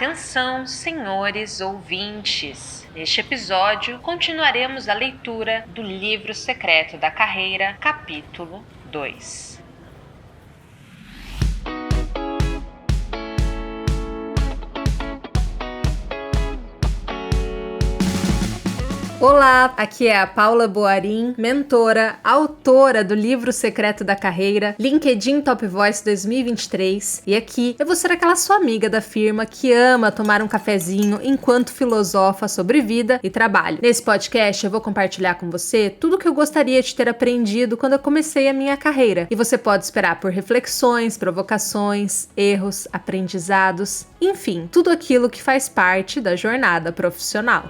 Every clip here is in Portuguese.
Atenção, senhores ouvintes! Neste episódio, continuaremos a leitura do Livro Secreto da Carreira, capítulo 2. Olá, aqui é a Paula Boarim, mentora, autora do Livro Secreto da Carreira, LinkedIn Top Voice 2023, e aqui eu vou ser aquela sua amiga da firma que ama tomar um cafezinho enquanto filosofa sobre vida e trabalho. Nesse podcast eu vou compartilhar com você tudo o que eu gostaria de ter aprendido quando eu comecei a minha carreira, e você pode esperar por reflexões, provocações, erros, aprendizados, enfim, tudo aquilo que faz parte da jornada profissional.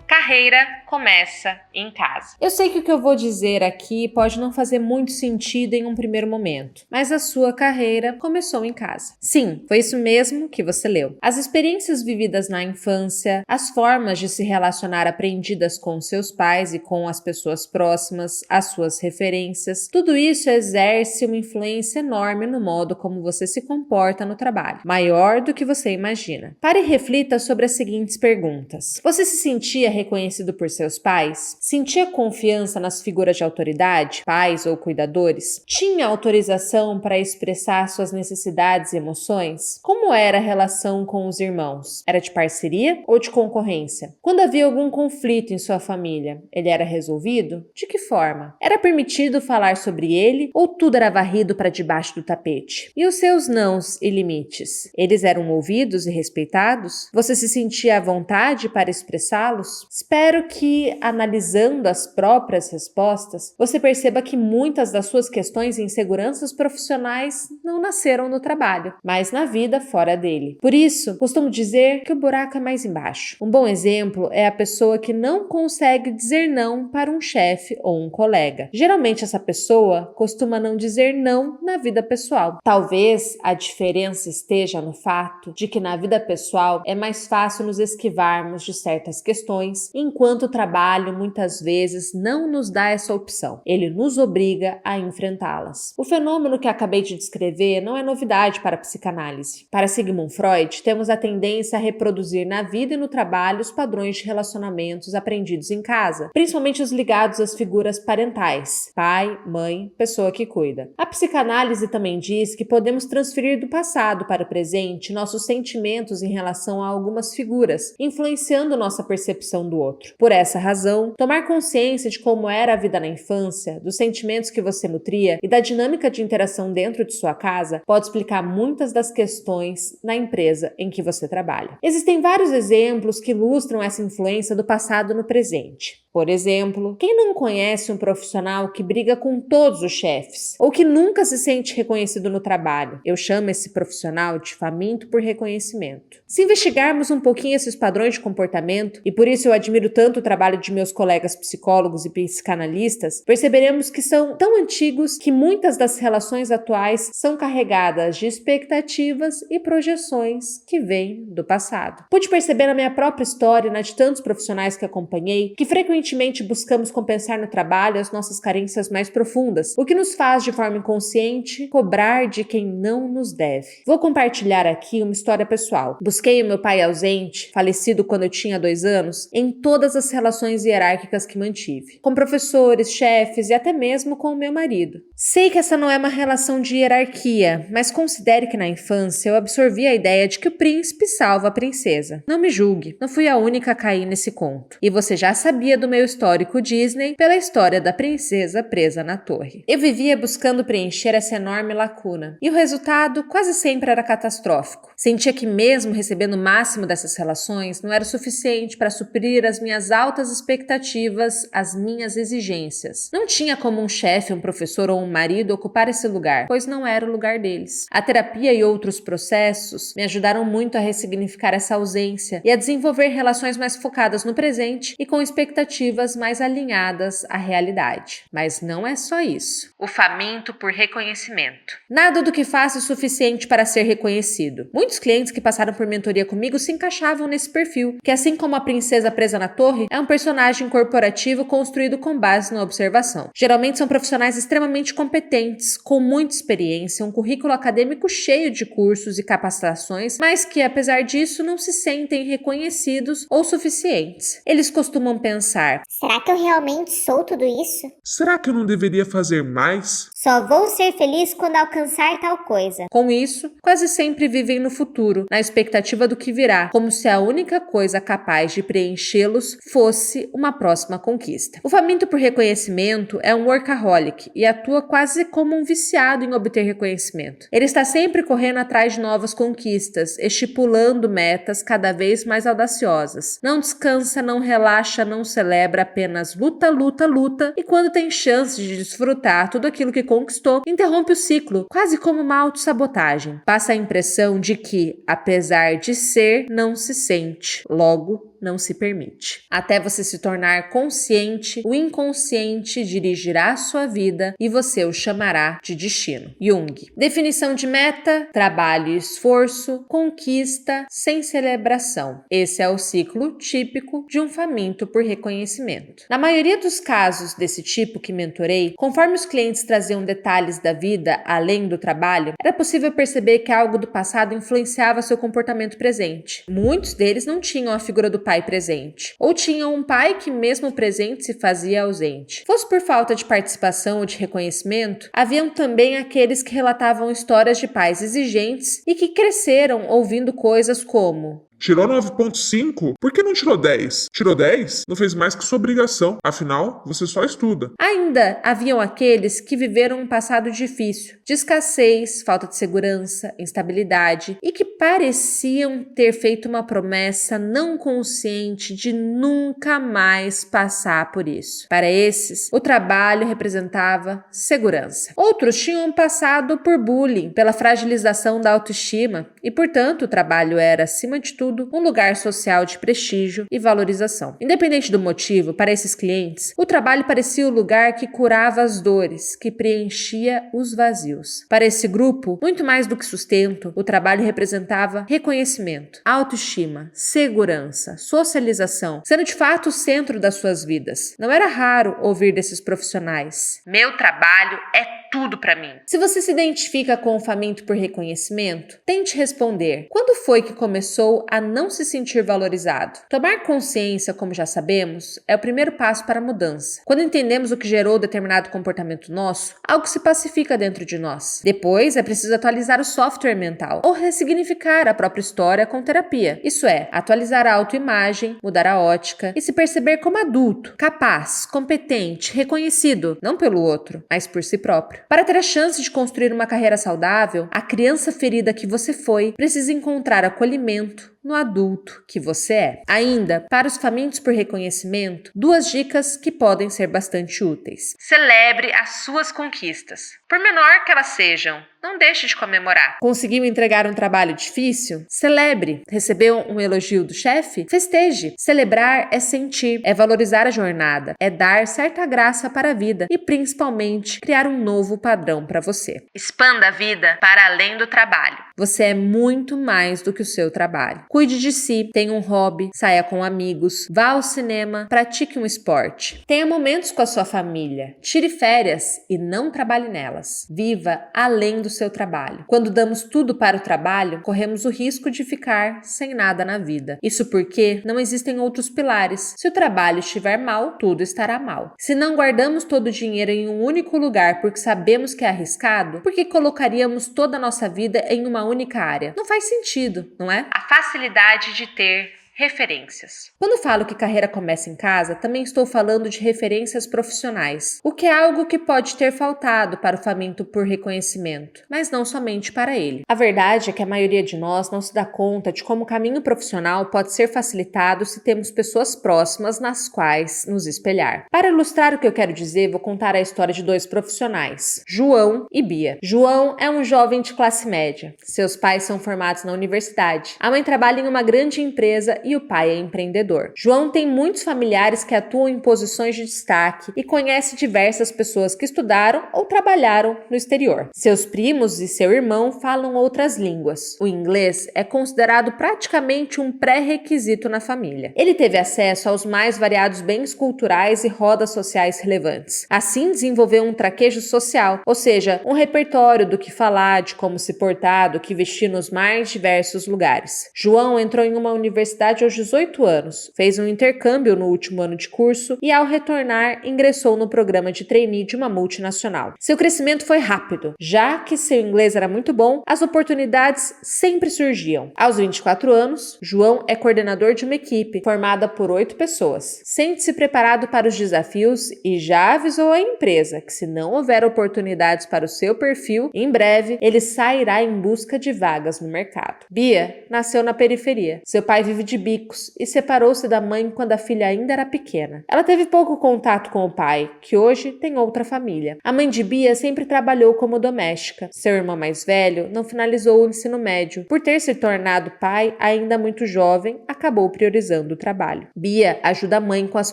Carreira começa em casa. Eu sei que o que eu vou dizer aqui pode não fazer muito sentido em um primeiro momento, mas a sua carreira começou em casa. Sim, foi isso mesmo que você leu. As experiências vividas na infância, as formas de se relacionar aprendidas com seus pais e com as pessoas próximas, as suas referências, tudo isso exerce uma influência enorme no modo como você se comporta no trabalho, maior do que você imagina. Pare e reflita sobre as seguintes perguntas. Você se sentia reconhecido por seus pais? Sentia confiança nas figuras de autoridade, pais ou cuidadores? Tinha autorização para expressar suas necessidades e emoções? Como era a relação com os irmãos? Era de parceria ou de concorrência? Quando havia algum conflito em sua família, ele era resolvido? De que forma? Era permitido falar sobre ele ou tudo era varrido para debaixo do tapete? E os seus nãos e limites? Eles eram ouvidos e respeitados? Você se sentia à vontade para expressá-los? Espero que, analisando as próprias respostas, você perceba que muitas das suas questões e inseguranças profissionais não nasceram no trabalho, mas na vida fora dele. Por isso, costumo dizer que o buraco é mais embaixo. Um bom exemplo é a pessoa que não consegue dizer não para um chefe ou um colega. Geralmente, essa pessoa costuma não dizer não na vida pessoal. Talvez a diferença esteja no fato de que na vida pessoal é mais fácil nos esquivarmos de certas questões, enquanto o trabalho muitas vezes não nos dá essa opção. Ele nos obriga a enfrentá-las. O fenômeno que acabei de descrever não é novidade para a psicanálise. Para Sigmund Freud, temos a tendência a reproduzir na vida e no trabalho os padrões de relacionamentos aprendidos em casa, principalmente os ligados às figuras parentais, pai, mãe, pessoa que cuida. A psicanálise também diz que podemos transferir do passado para o presente nossos sentimentos em relação a algumas figuras, influenciando nossa percepção do outro. Por essa razão, tomar consciência de como era a vida na infância, dos sentimentos que você nutria e da dinâmica de interação dentro de sua casa pode explicar muitas das questões na empresa em que você trabalha. Existem vários exemplos que ilustram essa influência do passado no presente. Por exemplo, quem não conhece um profissional que briga com todos os chefes ou que nunca se sente reconhecido no trabalho? Eu chamo esse profissional de faminto por reconhecimento. Se investigarmos um pouquinho esses padrões de comportamento, e por isso eu admiro tanto o trabalho de meus colegas psicólogos e psicanalistas, perceberemos que são tão antigos que muitas das relações atuais são carregadas de expectativas e projeções que vêm do passado. Pude perceber na minha própria história e na de tantos profissionais que acompanhei que frequentemente buscamos compensar no trabalho as nossas carências mais profundas, o que nos faz, de forma inconsciente, cobrar de quem não nos deve. Vou compartilhar aqui uma história pessoal. Busquei o meu pai ausente, falecido quando eu tinha 2 anos, em todas as relações hierárquicas que mantive, com professores, chefes e até mesmo com o meu marido. Sei que essa não é uma relação de hierarquia, mas considere que na infância eu absorvi a ideia de que o príncipe salva a princesa. Não me julgue, não fui a única a cair nesse conto. E você já sabia do meu histórico Disney pela história da princesa presa na torre. Eu vivia buscando preencher essa enorme lacuna, e o resultado quase sempre era catastrófico. Sentia que mesmo recebendo o máximo dessas relações, não era o suficiente para suprir as minhas altas expectativas, as minhas exigências. Não tinha como um chefe, um professor ou um marido ocupar esse lugar, pois não era o lugar deles. A terapia e outros processos me ajudaram muito a ressignificar essa ausência e a desenvolver relações mais focadas no presente e com expectativas expectativas mais alinhadas à realidade. Mas não é só isso. O faminto por reconhecimento. Nada do que faça é suficiente para ser reconhecido. Muitos clientes que passaram por mentoria comigo se encaixavam nesse perfil, que assim como a princesa presa na torre, é um personagem corporativo construído com base na observação. Geralmente são profissionais extremamente competentes, com muita experiência, um currículo acadêmico cheio de cursos e capacitações, mas que, apesar disso, não se sentem reconhecidos ou suficientes. Eles costumam pensar: será que eu realmente sou tudo isso? Será que eu não deveria fazer mais? Só vou ser feliz quando alcançar tal coisa. Com isso, quase sempre vivem no futuro, na expectativa do que virá, como se a única coisa capaz de preenchê-los fosse uma próxima conquista. O faminto por reconhecimento é um workaholic e atua quase como um viciado em obter reconhecimento. Ele está sempre correndo atrás de novas conquistas, estipulando metas cada vez mais audaciosas. Não descansa, não relaxa, não celebra, apenas luta, luta, luta, e quando tem chance de desfrutar tudo aquilo que conquistou, interrompe o ciclo, quase como uma autossabotagem. Passa a impressão de que, apesar de ser, não se sente. Logo, não se permite. Até você se tornar consciente, o inconsciente dirigirá a sua vida e você o chamará de destino. Jung. Definição de meta: trabalho e esforço, conquista sem celebração. Esse é o ciclo típico de um faminto por reconhecimento. Na maioria dos casos desse tipo que mentorei, conforme os clientes traziam detalhes da vida além do trabalho, era possível perceber que algo do passado influenciava seu comportamento presente. Muitos deles não tinham a figura do pai presente, ou tinham um pai que mesmo presente se fazia ausente. Fosse por falta de participação ou de reconhecimento, haviam também aqueles que relatavam histórias de pais exigentes e que cresceram ouvindo coisas como: Tirou 9,5? Por que não tirou 10? Tirou 10? Não fez mais que sua obrigação. Afinal, você só estuda. Ainda haviam aqueles que viveram um passado difícil, de escassez, falta de segurança, instabilidade, e que pareciam ter feito uma promessa não consciente de nunca mais passar por isso. Para esses, o trabalho representava segurança. Outros tinham passado por bullying, pela fragilização da autoestima, e portanto o trabalho era, acima de tudo, um lugar social de prestígio e valorização. Independente do motivo, para esses clientes, o trabalho parecia o lugar que curava as dores, que preenchia os vazios. Para esse grupo, muito mais do que sustento, o trabalho representava reconhecimento, autoestima, segurança, socialização, sendo de fato o centro das suas vidas. Não era raro ouvir desses profissionais: meu trabalho é tudo para mim. Se você se identifica com o faminto por reconhecimento, tente responder: quando foi que começou a não se sentir valorizado? Tomar consciência, como já sabemos, é o primeiro passo para a mudança. Quando entendemos o que gerou determinado comportamento nosso, algo se pacifica dentro de nós. Depois, é preciso atualizar o software mental ou ressignificar a própria história com terapia. Isso é, atualizar a autoimagem, mudar a ótica e se perceber como adulto, capaz, competente, reconhecido, não pelo outro, mas por si próprio. Para ter a chance de construir uma carreira saudável, a criança ferida que você foi precisa encontrar acolhimento no adulto que você é. Ainda, para os famintos por reconhecimento, 2 dicas que podem ser bastante úteis. Celebre as suas conquistas. Por menor que elas sejam, não deixe de comemorar. Conseguiu entregar um trabalho difícil? Celebre. Recebeu um elogio do chefe? Festeje. Celebrar é sentir, é valorizar a jornada, é dar certa graça para a vida e, principalmente, criar um novo padrão para você. Expanda a vida para além do trabalho. Você é muito mais do que o seu trabalho. Cuide de si, tenha um hobby, saia com amigos, vá ao cinema, pratique um esporte. Tenha momentos com a sua família, tire férias e não trabalhe nelas. Viva além do seu trabalho. Quando damos tudo para o trabalho, corremos o risco de ficar sem nada na vida. Isso porque não existem outros pilares. Se o trabalho estiver mal, tudo estará mal. Se não guardamos todo o dinheiro em um único lugar porque sabemos que é arriscado, por que colocaríamos toda a nossa vida em uma única área? Não faz sentido, não é? A facilidade de ter referências. Quando falo que carreira começa em casa, também estou falando de referências profissionais, o que é algo que pode ter faltado para o faminto por reconhecimento, mas não somente para ele. A verdade é que a maioria de nós não se dá conta de como o caminho profissional pode ser facilitado se temos pessoas próximas nas quais nos espelhar. Para ilustrar o que eu quero dizer, vou contar a história de 2 profissionais, João e Bia. João é um jovem de classe média. Seus pais são formados na universidade. A mãe trabalha em uma grande empresa e o pai é empreendedor. João tem muitos familiares que atuam em posições de destaque e conhece diversas pessoas que estudaram ou trabalharam no exterior. Seus primos e seu irmão falam outras línguas. O inglês é considerado praticamente um pré-requisito na família. Ele teve acesso aos mais variados bens culturais e rodas sociais relevantes. Assim, desenvolveu um traquejo social, ou seja, um repertório do que falar, de como se portar, do que vestir nos mais diversos lugares. João entrou em uma universidade aos 18 anos, fez um intercâmbio no último ano de curso e, ao retornar, ingressou no programa de trainee de uma multinacional. Seu crescimento foi rápido. Já que seu inglês era muito bom, as oportunidades sempre surgiam. Aos 24 anos, João é coordenador de uma equipe formada por 8 pessoas. Sente-se preparado para os desafios e já avisou à empresa que, se não houver oportunidades para o seu perfil, em breve ele sairá em busca de vagas no mercado. Bia nasceu na periferia. Seu pai vive de bicos e separou-se da mãe quando a filha ainda era pequena. Ela teve pouco contato com o pai, que hoje tem outra família. A mãe de Bia sempre trabalhou como doméstica. Seu irmão mais velho não finalizou o ensino médio. Por ter se tornado pai ainda muito jovem, acabou priorizando o trabalho. Bia ajuda a mãe com as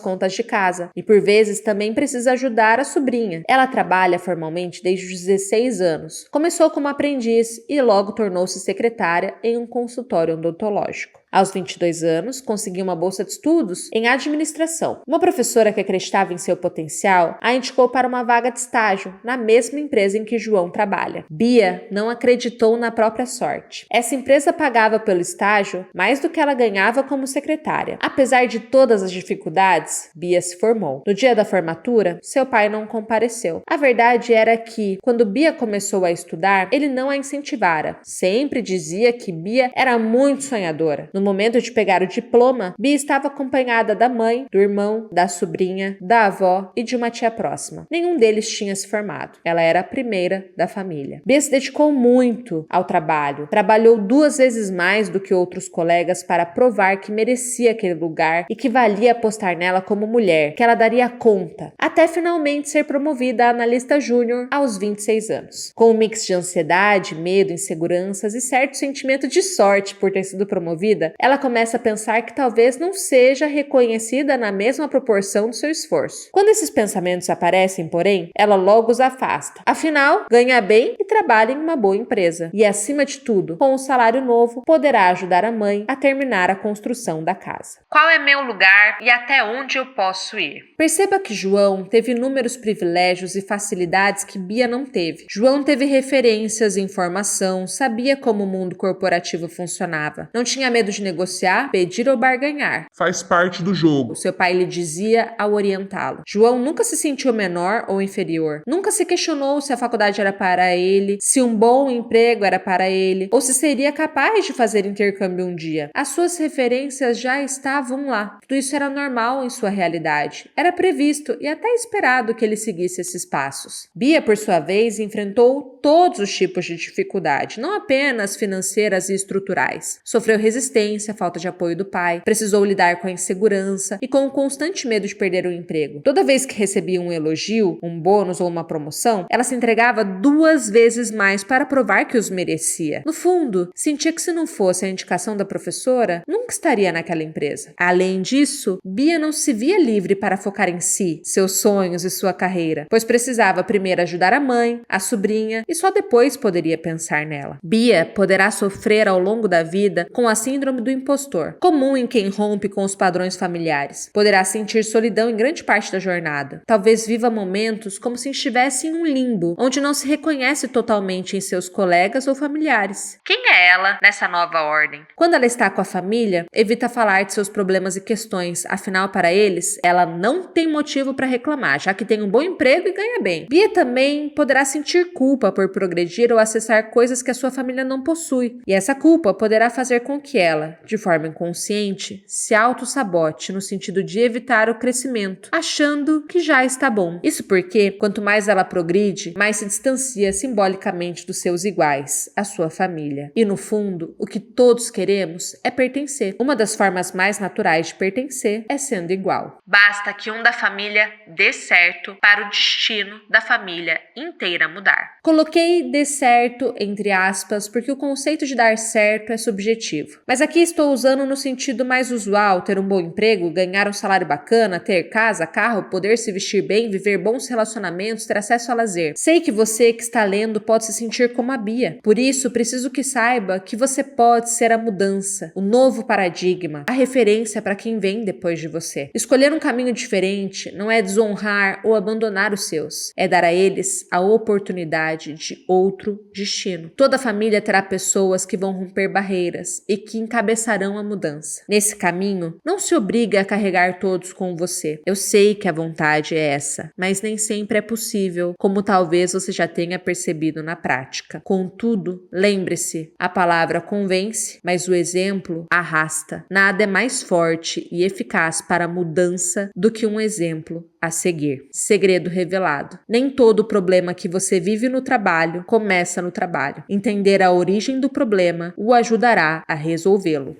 contas de casa e por vezes também precisa ajudar a sobrinha. Ela trabalha formalmente desde os 16 anos. Começou como aprendiz e logo tornou-se secretária em um consultório odontológico. Aos 22 anos, conseguiu uma bolsa de estudos em administração. Uma professora que acreditava em seu potencial a indicou para uma vaga de estágio na mesma empresa em que João trabalha. Bia não acreditou na própria sorte. Essa empresa pagava pelo estágio mais do que ela ganhava como secretária. Apesar de todas as dificuldades, Bia se formou. No dia da formatura, seu pai não compareceu. A verdade era que, quando Bia começou a estudar, ele não a incentivara. Sempre dizia que Bia era muito sonhadora. No momento de pegar o diploma, Bia estava acompanhada da mãe, do irmão, da sobrinha, da avó e de uma tia próxima. Nenhum deles tinha se formado. Ela era a primeira da família. Bia se dedicou muito ao trabalho. Trabalhou 2 vezes mais do que outros colegas para provar que merecia aquele lugar e que valia apostar nela como mulher, que ela daria conta, até finalmente ser promovida a analista júnior aos 26 anos. Com um mix de ansiedade, medo, inseguranças e certo sentimento de sorte por ter sido promovida, ela começa a pensar que talvez não seja reconhecida na mesma proporção do seu esforço. Quando esses pensamentos aparecem, porém, ela logo os afasta. Afinal, ganha bem e trabalha em uma boa empresa. E, acima de tudo, com um salário novo, poderá ajudar a mãe a terminar a construção da casa. Qual é meu lugar e até onde eu posso ir? Perceba que João teve inúmeros privilégios e facilidades que Bia não teve. João teve referências, informação, sabia como o mundo corporativo funcionava. Não tinha medo de negociar, pedir ou barganhar. Faz parte do jogo. O seu pai lhe dizia ao orientá-lo. João nunca se sentiu menor ou inferior. Nunca se questionou se a faculdade era para ele, se um bom emprego era para ele, ou se seria capaz de fazer intercâmbio um dia. As suas referências já estavam lá. Tudo isso era normal em sua realidade. Era previsto e até esperado que ele seguisse esses passos. Bia, por sua vez, enfrentou todos os tipos de dificuldade, não apenas financeiras e estruturais. Sofreu resistência, falta de apoio do pai, precisou lidar com a insegurança e com o constante medo de perder o emprego. Toda vez que recebia um elogio, um bônus ou uma promoção, ela se entregava 2 vezes mais para provar que os merecia. No fundo, sentia que se não fosse a indicação da professora, nunca estaria naquela empresa. Além disso, Bia não se via livre para focar em si, seus sonhos e sua carreira, pois precisava primeiro ajudar a mãe, a sobrinha e só depois poderia pensar nela. Bia poderá sofrer ao longo da vida com a síndrome do impostor, comum em quem rompe com os padrões familiares. Poderá sentir solidão em grande parte da jornada. Talvez viva momentos como se estivesse em um limbo, onde não se reconhece totalmente em seus colegas ou familiares. Quem é ela nessa nova ordem? Quando ela está com a família, evita falar de seus problemas e questões, afinal, para eles, ela não tem motivo para reclamar, já que tem um bom emprego e ganha bem. Bia também poderá sentir culpa por progredir ou acessar coisas que a sua família não possui, e essa culpa poderá fazer com que ela, de forma inconsciente, se auto-sabote no sentido de evitar o crescimento, achando que já está bom. Isso porque, quanto mais ela progride, mais se distancia simbolicamente dos seus iguais, a sua família. E no fundo, o que todos queremos é pertencer. Uma das formas mais naturais de pertencer é sendo igual. Basta que um da família dê certo para o destino da família inteira mudar. Coloquei "dê certo" entre aspas porque o conceito de dar certo é subjetivo. Mas aqui estou usando no sentido mais usual: ter um bom emprego, ganhar um salário bacana, ter casa, carro, poder se vestir bem, viver bons relacionamentos, ter acesso a lazer. Sei que você que está lendo pode se sentir como a Bia. Por isso, preciso que saiba que você pode ser a mudança, o novo paradigma, a referência para quem vem depois de você. Escolher um caminho diferente não é desonrar ou abandonar os seus, é dar a eles a oportunidade de outro destino. Toda família terá pessoas que vão romper barreiras e que encabeçarão a mudança. Nesse caminho, não se obrigue a carregar todos com você. Eu sei que a vontade é essa, mas nem sempre é possível, como talvez você já tenha percebido na prática. Contudo, lembre-se, a palavra convence, mas o exemplo arrasta. Nada é mais forte e eficaz para a mudança do que um exemplo a seguir. Segredo revelado. Nem todo problema que você vive no trabalho começa no trabalho. Entender a origem do problema o ajudará a resolvê-lo.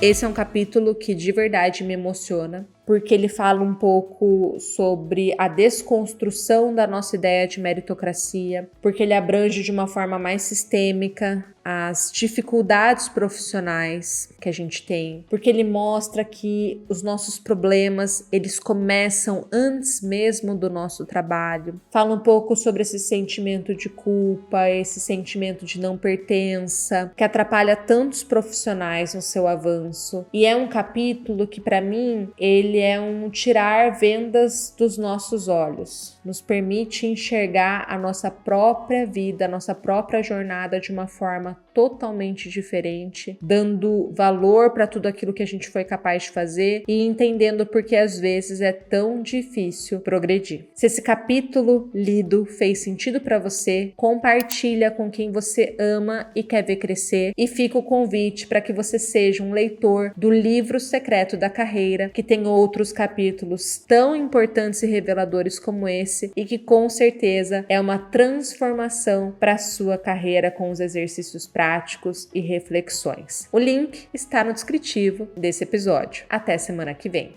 Esse é um capítulo que de verdade me emociona, porque ele fala um pouco sobre a desconstrução da nossa ideia de meritocracia, porque ele abrange de uma forma mais sistêmica as dificuldades profissionais que a gente tem, porque ele mostra que os nossos problemas, eles começam antes mesmo do nosso trabalho. Fala um pouco sobre esse sentimento de culpa, esse sentimento de não pertença, que atrapalha tantos profissionais no seu avanço. E é um capítulo que, para mim, ele é um tirar vendas dos nossos olhos, nos permite enxergar a nossa própria vida, a nossa própria jornada de uma forma totalmente diferente, dando valor para tudo aquilo que a gente foi capaz de fazer e entendendo porque às vezes é tão difícil progredir. Se esse capítulo lido fez sentido para você, compartilha com quem você ama e quer ver crescer, e fica o convite para que você seja um leitor do Livro Secreto da Carreira, que tem outros capítulos tão importantes e reveladores como esse, e que com certeza é uma transformação para a sua carreira com os exercícios práticos e reflexões. O link está no descritivo desse episódio. Até semana que vem.